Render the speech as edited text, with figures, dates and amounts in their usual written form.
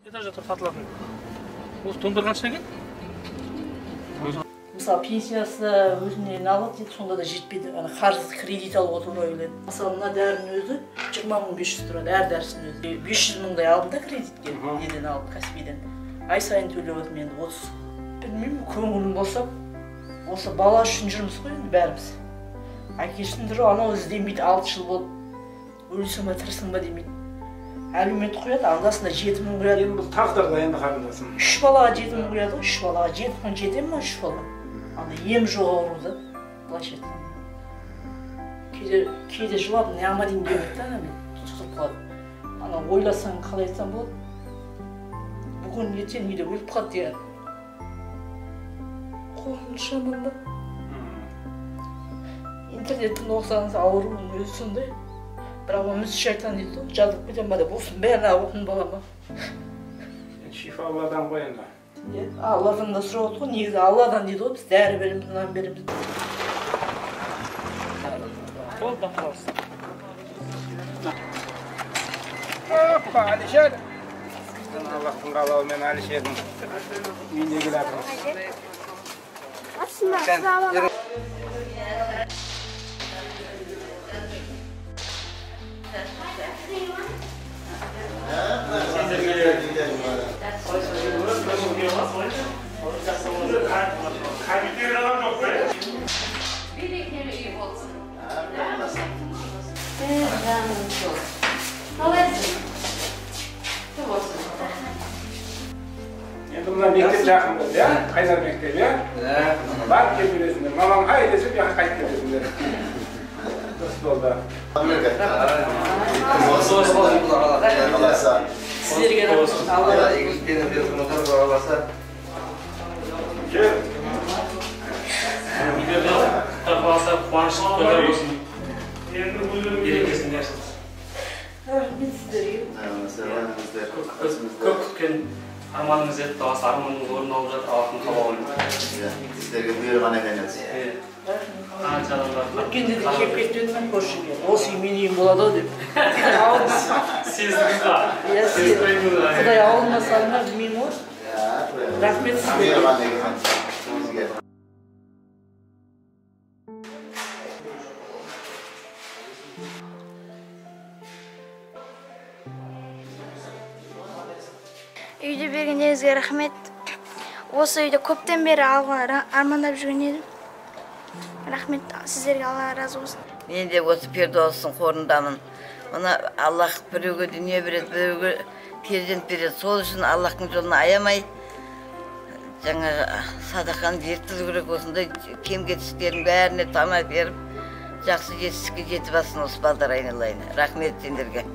Этажда сатылатын. Осы тондар қанша екен? Мысалы пенсиясы өзінен алады дейді, сонда да жетпейді. Ана қарыз кредит алып отыруға келеді. Мысалы мына дәрінің өзі 20.500 тұрады, әр дәрісінің өзі. 500 мыңдай алдым да кредитке, неден алып, кәсіпбиден. Ай сайын төлеп отырмын енді 30. Білмеймін, көңілім босап, осы бала үшін жүрміз ғой енді бәріміз. Әкесіндірі анау іздемейді, 6 жыл болып, өлсің ба, тірісің ба демейді. Әлеумет қояды, андасында 7 мың қояды. Енді бұл тағдырда енді қарындасым. 3 балаға 7 мың қояды, 3 балаға 7 мың жетеді ма 3 бала? Ана ем жоқ ауруды, былайша айтқанда. Кейде жылап, не амадин демейді да, мен тұтып қалады. Ана ойласаң қалай айтсам болады? Бүгін ертең үйде өліп қалды деген. Қорқыныш жаманда. Интернеттен оқысаңыз ауруының өзі сондай. Бірақ өміз шайтан дейді ғой, жазып кетем ба деп, осының бәрін оқын балама. Шифа Алладан ғой енді. Алладан да сұрап отыр ғой, негізі Алладан дейді ғой, біз дәрі береміз, нан береміз. Болды, қаласың. Опа, Алишер! Аллахтың қалауымен Алишердің үйіне келатырмыз. Енді мына мектеп жақын болды, я? Қайдар мектеп, я? Барып келіп бересіңдер. Мамам ай десе, мен қайтып кетесіңдер. Дұрыс болды. Сіздерге рахмет. Алла Кел. Үйлерде қаласа қуаныштық тойлар болсын. Берекесін берсін. рахмет сіздерге. Көп күткен арманыңыз еді, дауыс арманыңыз орын алып жатыр, алтын қалауын. Сіздерге бұйырған екен өзі. Қанша адамдар. Өткенде де кеп кетпедім мен көршіге. Осы үй менің үйім болады ау деп. Сездіңіз ба? Құдай ауылына салына білмеймін ғой. Рахмет сіздерге. Бұйырған екен сізге. Үйді бергендеріңізге рахмет. Осы үйді көптен бері алға армандап жүрген едім. Рахмет, сіздерге Алла разы болсын. Мен де осы Пердоустың қорындамын. Мына Аллах біреуге дүние береді, біреуге перзент береді. Сол үшін Аллахтың жолын аямай, жаңағы садақаны жеткізу керек. Осындай кем-кетіктердің бәріне тамақ беріп, жақсы жетістікке жетіп алсын осы балдар айналайын. Рахмет сендерге.